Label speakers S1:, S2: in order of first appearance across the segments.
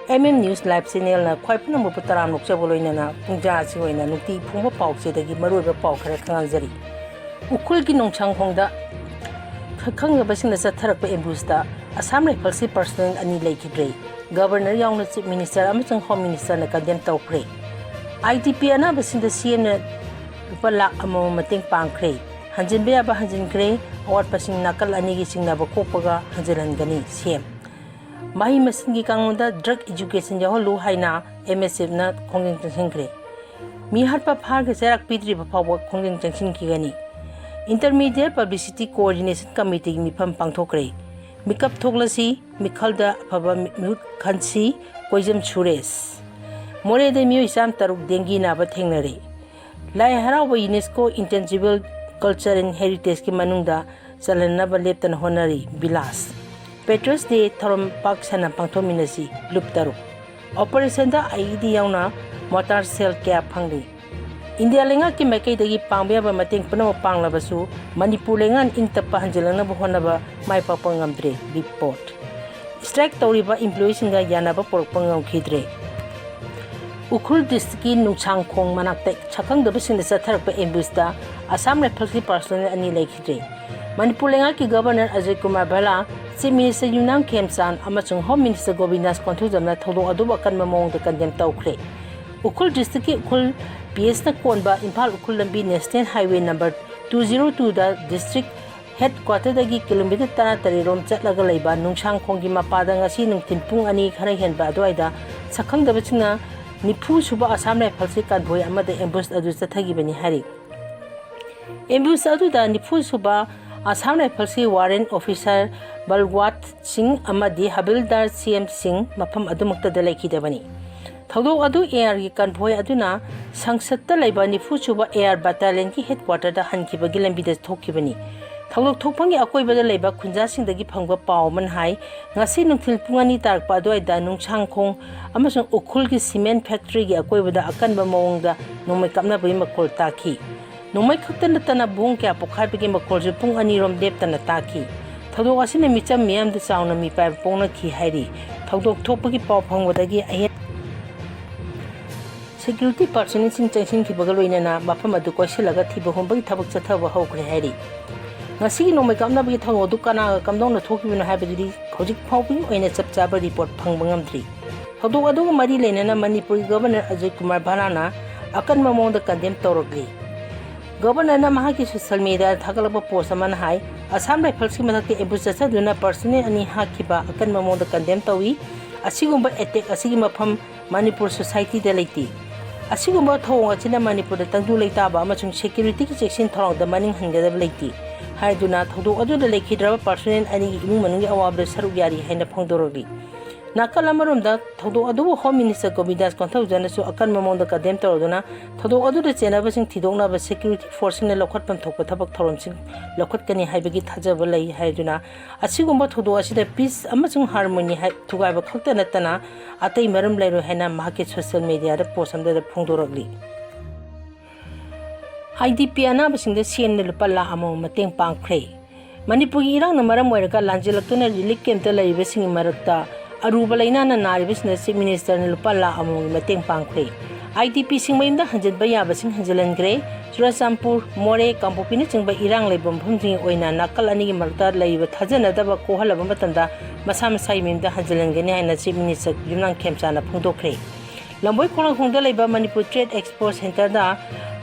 S1: News Live Channel na khwai phuna mu putaram nok chaboloina na pungja si hoina nukti phungba paw che dagi maroi ba paw khara khangjari Ukhrul ki Nungshang khongda khangdbsingna chtharkpa ambush da Assam Rifles personnel ani laikidre Governor yaungna Chief Minister amachang Home Minister na condemn tawkhre IDP ana basinda CM na lupa lak amo mateng pangkhre hanjinbe aba hanjinkre awat pasing nakal ani gi singna ba kokpaga hanjilan gani CM Mahi Masingi Kangunda Drug Education Yaholu Haina MSF na Khonging Changsingkre. Mi Harpa Park Serak Pitri Pawa Khonging Changsing Kigani. Intermediate Publicity Coordination Committee Mipam Pangtokre. Mikap Toglasi, Mikhalda Paba Muk Kansi, Koizam Chures. More de Mu Isam Taruk Dengi Naba Tengnare. Lai Harawa UNESCO Intangible Culture and Heritage Kimanunda, Salanaba Leptan Honori, Bilas. Patriots Day Thorum Park Sana Pangtominasi, Luptaru. Operation da IED Yauna, Motor Cell Care Pangli. India Lenga Kimaki the Pambia Mating Pano Panglabasu, Manipulangan Intapa Hanjalana Honaba, My Papangamdre, report. Strike Toriba influencing the Yanaba Porpangam Kidre. Ukhrul district Nungshang Kong Manaktek, chtharkpa chtharkpa ambush da Assam Rifles personnel ani laikidre. Manipulangan ki Governor Ajay Kumar Bhala Chief Minister Yunam Khemsan amachung Home Minister Govindas Konthujamna thodok adu akan mamong da condemn tawkhre. Ukhrul district ki Ukhrul PS na konba Imphal Ukhrul lambi National Highway number 202 da district headquarter dagi kilometer 13 rom chatlaga leiba Nungshang khonggi mapada ngasi nungtin pung ani khara henba adwaida shkhngdbsingna nifu suba Assam Rifles kanboi amada ambush adu chathagibani hari. Ambush adu da nifu suba Assam Rifles Warrant Officer Balwat Singh amadi Habildar CM Singh mafam adumakta da laikidabani. Thodok adu air gi convoy aduna sangsatta laiba nifu suba air battalion ki headquarter da hankibagi lambi da thokibani. Thodok thokpangi akoiba da laiba khunja singdagi phangba pawman hai ngasi nungthil pungani tarkpa adoi da Nungshang khong amasung Ukhrul ki cement factory gi akoiba da akanba mawongda nongmai kapna bai makol taki. Nongmai khaktan tana bung kya pokharbagi makol ju pung ani rom dep tana taki. Thodok asina micham miyam da chauna mi pai pongna ki hairi. Thodok thokpagi paw phangwadagi ahet security personnel sing changsing ki bagaloina na mafam adu koisilaga thiba hombagi thabak chathaba hokre hairi. Ngasi nongmai kapna bagi thago du kana kamdong thokibino habadi hojik phawbi oina chapchaba report phangbangamdri. Thodok adu mari leinana Manipur Governor Ajay Kumar Bhalana akan mamong da condemn tawrogli. Governor na mahaki social media thagalaba post aman hai Assam Rifles ki mathakti ambush chaduna personnel ani hakiba akan mamong da condemn tawi asigumba attack asigi mafam Manipur society da leiti asigumba thong achina Manipur da tangdu leitaba amachung security ki section thorong da maning hangadab leiti haiduna thodok adu da lekhidraba personnel ani imung manungi awabda saruk yari haina phongdorogi Nakalamarum da thodok adu Home Minister Govindas Konthujamna su akan mamong da condemn tawduna thodok adu da chenabasing thidokna ba security force na lokhatpam thokpa thabak thoromsing lokhatkani haibagi thajaba lai haiduna asigumba thodok asida peace amachung harmony hai thugaiba khakta natana atai maram lairo haina mahake social media da post amda da phongdorogli IDP ana basing da CM na lupala among mateng pangkhre Manipur irang na maram oiraga lanjilaktuna relief camp da laibasing marakta Aruba laina na naribisna Chief Minister na lupala among mateng pangkhre IDP singmayimda hanjanba yabasing hanjalangré Churachampur More Kampopini chingba irang leibam phumjing oina nakal ani gi marta laiba thajanadaba kohalaba matanda masa masai mimda hanjalangani haina Chief Minister Yunam Khemchana phungdokre Lamboi kholang khongda laiba Manipur Trade Expo Center da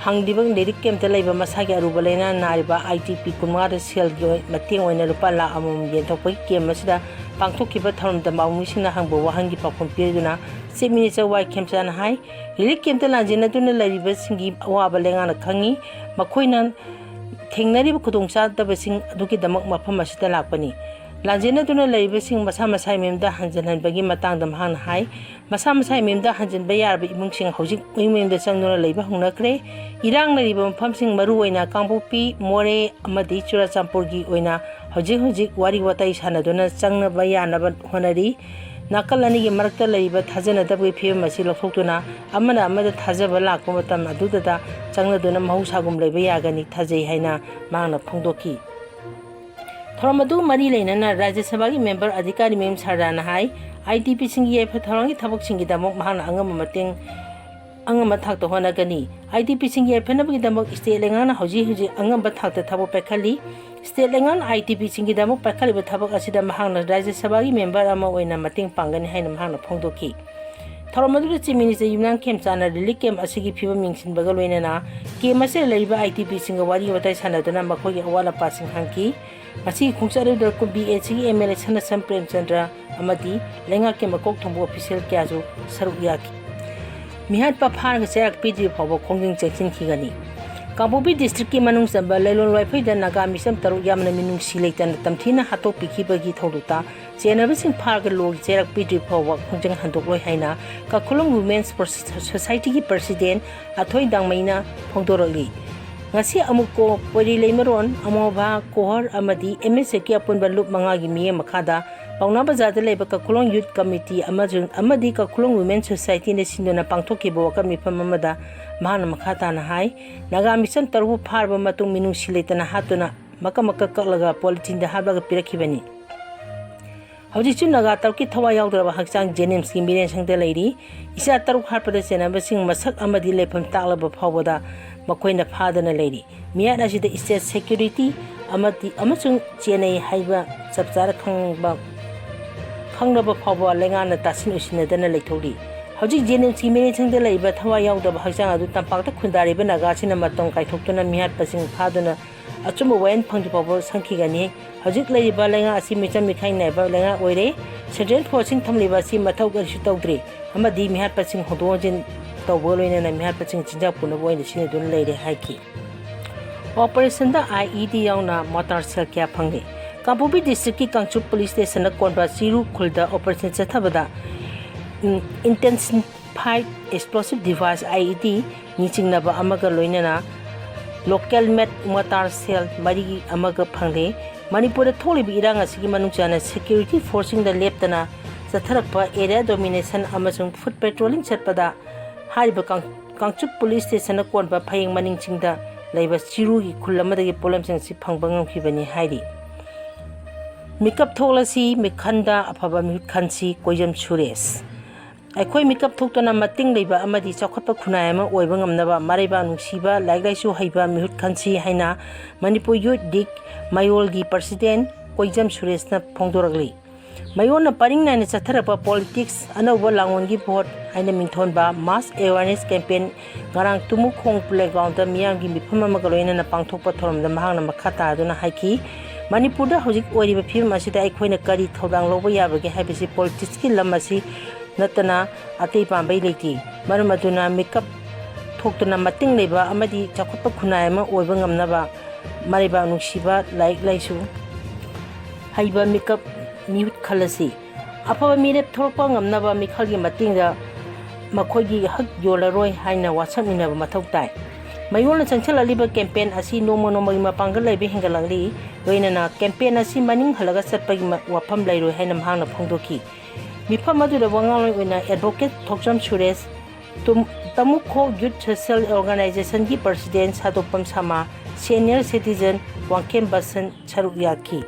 S1: hangdibang lyric camp da laiba masagi aruba laina nariba IDP kumara sel gi mateng oina lupala among yenthokpai kem masida pangthokiba tharum da mawmisina hangbo wahangi pakhom pirduna Chief Minister Y Khemchana hai relief camp da lanjina duna lariba singi awaba lengana khangi makoina thengnariba khudongcha dabasing aduki damak mafam asida lakpani lanjina duna lariba sing masa masai memda hanjanhanbagi matang da mahang hai masa masai memda hanjanba yarba imungsing hojik memda changduna laiba hungnakre irang lariba mafamsing maru oina Kangpopi More amadi Churachampur gi oina hojik wari watai sanaduna changnaba yanaba honari nakalani gi marakta laiba thajanadabgi phim masi lokhtuna amada thajaba lakpa matam adudada changnaduna mahusagum laiba yagani thajai haina mangna phongdoki Thoramadu mari leinana Rajya Sabha gi member adhikari mem sardana hai IDP singi ye phatharangi thabak singi damok mahana angam mateng angam thak to hona gani IDP singi ye phanabagi damok state lengana hoji angam thak ta thabo pekhali state lengan IDP singi damok pekhali ba thabak asida mahana Rajya Sabha gi member ama oina mateng pangani haina mahana phongdoki Tharamadu Chief Minister Yumnang Khemchana relic camp asigi phiba mingsin baga loinana kem ase leiba IDP singa wari watai sanaduna makhogi awala passing hangki Masi khungsaru dar ko BHC MLA Sana Sam Premchandra amadi lenga ke makok thombo official kyaju saruk yaki mihat pa phar ga serak pidi phawo khongjing chechin khigani Kabubi district ki manung samba leilon waifai da naga misam taruk yamna minung sileitan tamthina hato pikhi bagi thoduta chenaba sing phar ga log serak pidi phawo khongjing handok loi haina ka khulung women's society ki president athoi dangmaina phongdorali ngasi amuko pori leimaron amoba kohor amadi MSA ki apunba lup manga gi miye makhada pauna bazada leba ka khulong youth committee amadi ka khulong women society ne sindona pangthoki bo ka mifam amada mahana makhata na hai naga mission tarbu pharba matung minung siletana hatuna maka kaklaga politin da habaga pirakhibani Hauji naga tarki thawa yaudra hakchang Jenims ki miren sangde leiri isa taruk harpada senaba sing masak amadi lepam taklaba phawada makoina phadana leiri miya asida state security amati amasung chenai haiba chapchar khangnaba phawba lengana tasin usinadana leithori hauji Jenims ki miren sangde leiba thawa yaudra hakchang adu tampakta khundari ba naga sina matong kaithoktuna mihat pasing phadana achumba wayan phangdi phawba sangkhigani Hajik lay ba lenga asi micham mikhai nai ba lenga oire central forcing thamli ba si mathau gar shu tawdri amadi mihar paching hodojin tawbo loina na mihar paching chinja puna boina sine dun leire haiki operation da IED yauna motor cell kya phange Kabubi district ki Kangchup police station na konba siru khulda operation chathabada intensified explosive device IED nichingna ba amaga loina na local met motor cell mari amaga phangde Manipur tholibi irang asigi manungchana security forcing the leptana chtharkpa area domination amasung foot patrolling chatpada haiba Kangchup police station konba phayeng maningchingda leiba chiru gi khullamadagi polamsing si phangbangam khibani hairi makeup tholasi mikhanda aphaba mikhansi koijam Suresh Aikoi makeup thoktona mating leiba amadi chakhotpa khunai ma oiba ngamnaba maraiba nungsiba laiglaisu haiba mihut khansi haina Manipur Youth Dik Mayol gi president Koijam Suresh na phongdoragli Mayon na paring na chtharkpa politics anauba langon gi vote haina mingthon ba mass awareness campaign ngarang tumukhong playground da miyam gi mifam amagaloina na pangthokpa thorom da mahang na makhata aduna haiki Manipur da hojik oiriba phim asida aikhoina kari thodang loba yabagi haibisi politics ki lamasi natana atei pambai leiti marumaduna makeup thoktuna mating leiba amadi chakhotpa khunai ma oiba ngamnaba mariba nungsiba like laisu haiba makeup mute khalasi afaba mirep thorpa ngamnaba mikhalgi matingda makhoigi hak yolaroi haina wasamina mathoktai mayona changchala liba campaign asi nomo ma pangal leibe hingalangli loinana campaign asi maning halaga satpagi wafam lairoi haina mahangna phongdoki Mifam aduda wangaloi oina advocate Thokjam Suresh Tamukho Youth Social Organization ki president Sadopam Sama senior citizen Wangkem Basan Charuk Yaki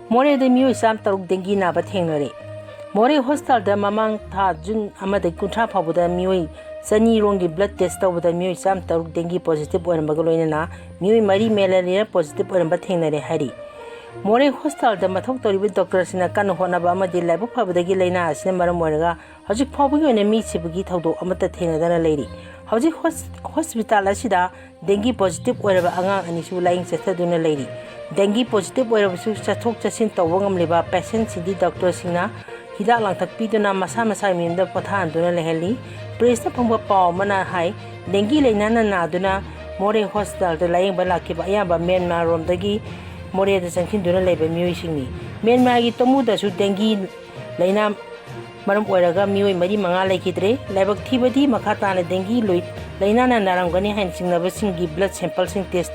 S1: More de miyo isam taruk dengi na ba thengnare More hostel da mamang tha Jun amada kuntra phabuda miyo sani rongi blood test tawda miyo isam taruk dengi positive oina bagaloina na miyo mari malaria positive oina ba thengnare hari More hostel da mathok toribi doctor sina kan hona ba amadi laibu phabudagi leina asina maram oinaga hojik phabugi oina mi sibugi thawdo amata thengadana leiri hojik hospital asida dengue positive oiraba angang anisu laing chataduna leiri dengue positive oiraba su chathok chasin tawangam leba patient sidi doctor sina hidak langthak piduna masa mimda pothan duna leheli press ta phangba paw mana hai dengue leina na duna More hostel da laing bala ki ba ya ba Myanmar rom dagi More da sangkin duna leba mioi singni Myanmar gi tomu da su dengue leina maram oiraga mioi mari manga laikidre laibak thibadi makhata na dengue loi leina na narangani hain singnaba singi blood sample sing test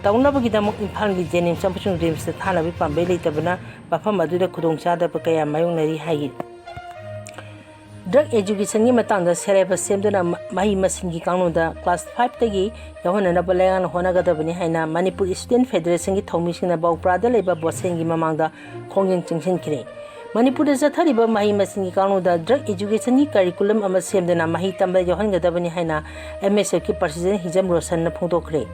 S1: tawnabagi damok imphal gi Jenims sampusung rims thanabi pambai leitabana bafam aduda khudongchada pa kaya mayongnari hai drug education gi matangda syllabus semduna mahi masingi kangnoda class 5 tagi yahona balangan honagadabani haina Manipur Student Federation gi thongmisina bawprada leba boseng gi mamangda khongjeng chingsin kire Manipur Sathariba Mahi Masini Kanuda Drug Education Curriculum Amasem Mahi Tamba Johan Gadabani Hana MSK President Hijam Rosan Pungdokre.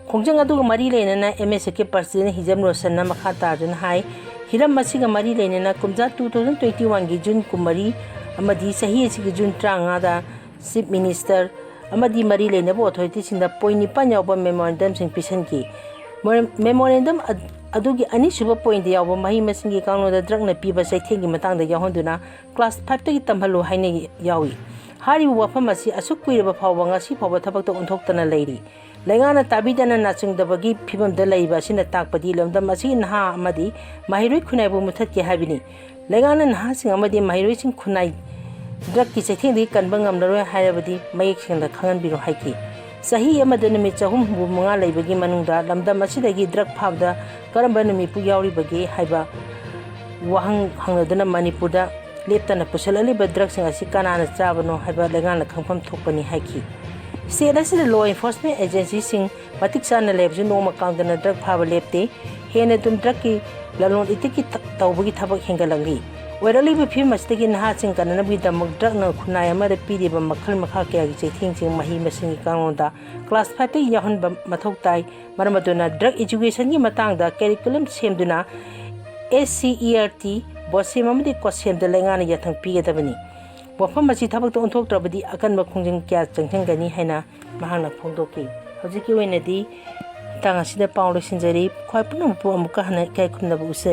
S1: Kongjangadu Mari Lena MSK President Hijam Rosan Makata High Hiram Masiga Mari Lena Kumza 2021 June Kumari Amadi Sahi June Trangada Chief Minister Amadi Mari Lena authorities in the Poini Panya memorandums in Pisanki. Memorandum Adugi Anisuba point the album Mahi Masingi Kano the drug na Piba Saitegi Matanga Yahonduna, class 5 Tamhalo Haine Yawi. Hari Wapamasi, Asukui of Pawangasi, Pawatabato on Toktana lady. Legana Tabidana Natsung the Bagi, Pibum de Labas in attack Padilum, the Masin Ha Amadi, Mahiri Kunabu Mutaki Habini. Legana and Hasing Amadi, Mahirisin Kunai. Drug is a thing they can bang on the royal Hayabadi, making the Kanbiro Haiki. Sahi Amadana Michahum, Mungala Bagi Manunda, Lamda Masidagi drug powder, Karambanami Puyauri Bagi, Haiba, Wahang Hangadana Manipuda, Leptana Pusalali, but drugs in Asikana and Savano, Haiba Legana come from Topani Haiki. Say that's the law enforcement agency sing Matiksan Labs, no account than a drug power lepte, Henadum Draki, Lalon Itiki Taubi Tabak Hingalangi. Where I live with him, must take in hearts and Kananabi the Mugdana Kunaya Mother Pidi, but Makal Makaki, things in Mahi Masingi Kanonda, class 5 Yahan Matoktai, Maramaduna, drug education Yamatanga, curriculum same duna, SCERT, Bosimamdi Kosem the Langana Yatang Piatavani. Wapamasi Tabak on talk about the Akan Makunjing Cat Tangani Hena, Mahana Pondoki. How's it going at the Tangasida Paulo Sinjari, quite Punum Mukahana Kakuna Buseri.